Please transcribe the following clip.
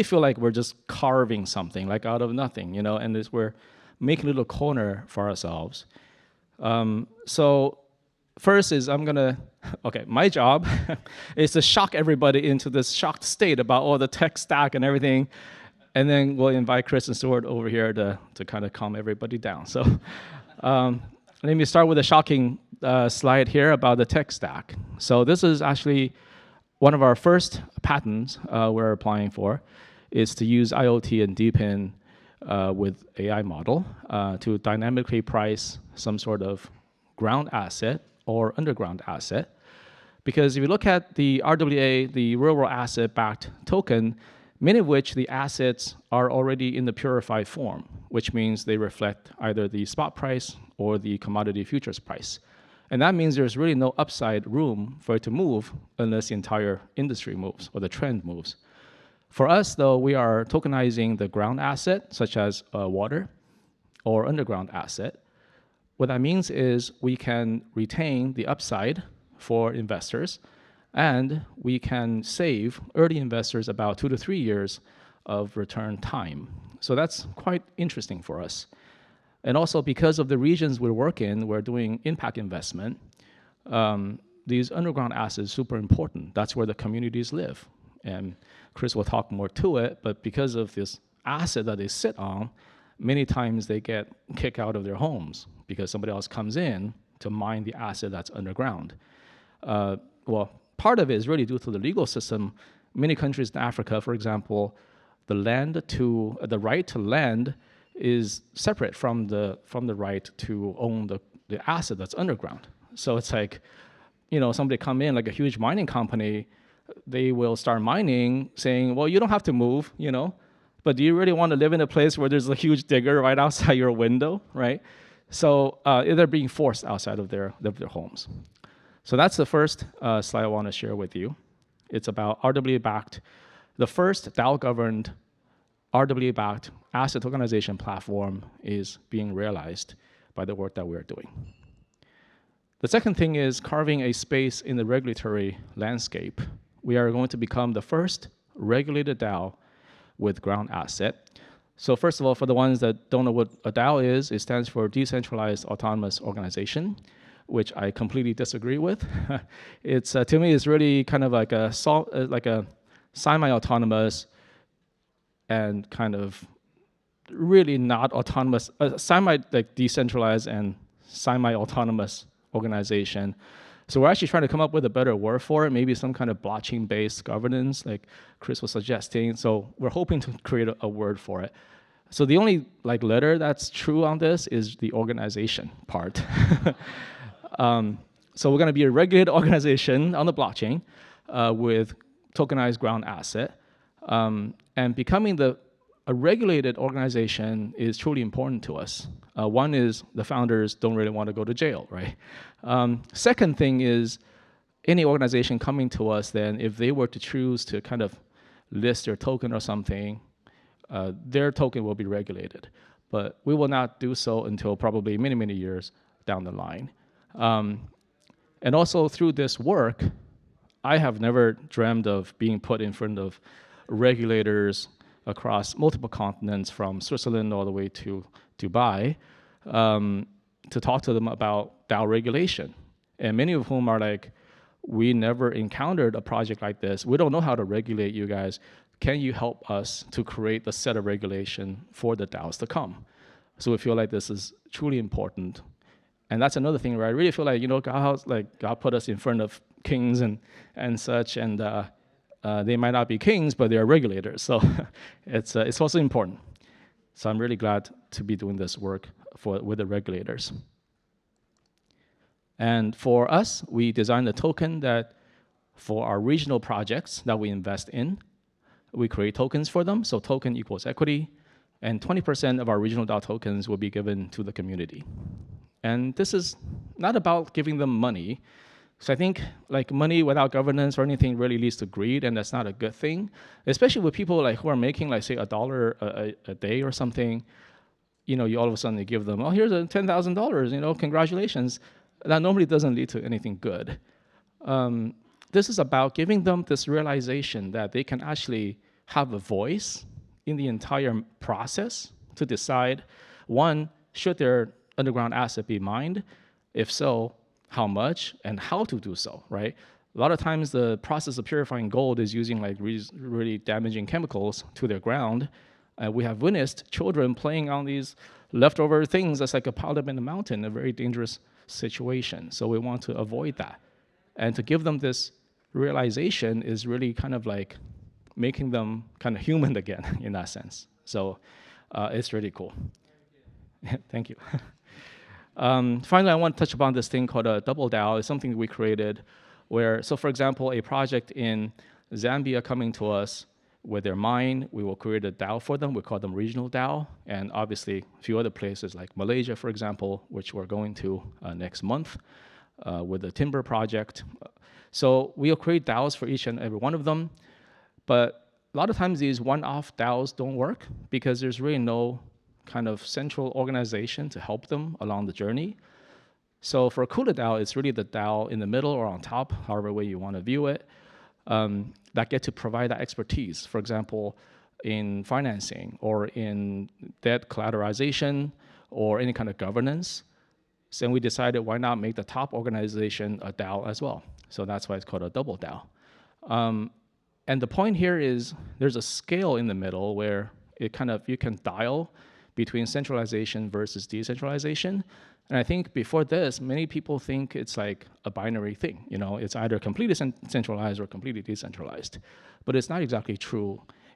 feel like we're just carving something like out of nothing, and we're making a little corner for ourselves. So first is okay, my job is to shock everybody into this shocked state about all the tech stack and everything. And then we'll invite Chris and Stuart over here to kind of calm everybody down. So let me start with a shocking slide here about the tech stack. So this is actually one of our first patents we're applying for, is to use IoT and deepin with AI model to dynamically price some sort of ground asset or underground asset. Because if you look at the RWA, the real-world asset-backed token, many of which the assets are already in the purified form, which means they reflect either the spot price or the commodity futures price. And that means there's really no upside room for it to move unless the entire industry moves or the trend moves. For us, though, we are tokenizing the ground asset, such as water or underground asset. What that means is we can retain the upside for investors, and we can save early investors about 2 to 3 years of return time. So that's quite interesting for us. And also because of the regions we work in, we're doing impact investment. These underground assets are super important. That's where the communities live. And Chris will talk more to it, but because of this asset that they sit on, many times they get kicked out of their homes because somebody else comes in to mine the asset that's underground. Well, part of it is really due to the legal system. Many countries in Africa, for example, the right to land is separate from the right to own the asset that's underground. So it's like, somebody come in, like a huge mining company, they will start mining saying, well, you don't have to move, but do you really want to live in a place where there's a huge digger right outside your window, right? So they're being forced outside of their homes. So that's the first slide I want to share with you. It's about RWA-backed, the first DAO-governed RWA-backed asset tokenization platform is being realized by the work that we're doing. The second thing is carving a space in the regulatory landscape. We are going to become the first regulated DAO with ground asset. So first of all, for the ones that don't know what a DAO is, it stands for Decentralized Autonomous Organization, which I completely disagree with. It's to me, it's really kind of like a semi-autonomous and kind of really not autonomous, like decentralized and semi-autonomous organization. So we're actually trying to come up with a better word for it, maybe some kind of blockchain-based governance, like Chris was suggesting. So we're hoping to create a word for it. So the only letter that's true on this is the organization part. So we're going to be a regulated organization on the blockchain with tokenized ground asset. And becoming a regulated organization is truly important to us. One is the founders don't really want to go to jail, right? Second thing is any organization coming to us, then if they were to choose to kind of list their token or something, their token will be regulated. But we will not do so until probably many, many years down the line. And also through this work, I have never dreamed of being put in front of regulators across multiple continents from Switzerland all the way to Dubai to talk to them about DAO regulation. And many of whom are like, we never encountered a project like this. We don't know how to regulate you guys. Can you help us to create the set of regulation for the DAOs to come? So we feel like this is truly important. And that's another thing where I really feel like, God put us in front of kings and such, and they might not be kings, but they are regulators. So it's also important. So I'm really glad to be doing this work with the regulators. And for us, we designed a token that for our regional projects that we invest in, we create tokens for them. So token equals equity, and 20% of our regional DAO tokens will be given to the community. And this is not about giving them money. So I think money without governance or anything really leads to greed, and that's not a good thing. Especially with people who are making say $1 a day or something. You all of a sudden give them, oh, here's $10,000, congratulations. That normally doesn't lead to anything good. This is about giving them this realization that they can actually have a voice in the entire process to decide, one, should their underground asset be mined? If so, how much and how to do so, right? A lot of times the process of purifying gold is using like really damaging chemicals to their ground. We have witnessed children playing on these leftover things that's like a piled up in the mountain, a very dangerous situation. So we want to avoid that. And to give them this realization is really kind of like making them kind of human again in that sense. So it's really cool. Thank you. Finally, I want to touch upon this thing called a double DAO. It's something we created where, so for example, a project in Zambia coming to us with their mine, we will create a DAO for them. We call them regional DAO. And obviously, a few other places like Malaysia, for example, which we're going to next month with the timber project. So we'll create DAOs for each and every one of them. But a lot of times these one-off DAOs don't work because there's really no kind of central organization to help them along the journey. So for KulaDAO, it's really the DAO in the middle or on top, however way you want to view it, that get to provide that expertise. For example, in financing or in debt collateralization or any kind of governance. So we decided why not make the top organization a DAO as well. So that's why it's called a double DAO. And the point here is there's a scale in the middle where it kind of, you can dial between centralization versus decentralization. And I think before this, many people think it's like a binary thing. You know, it's either completely centralized or completely decentralized. But it's not exactly true.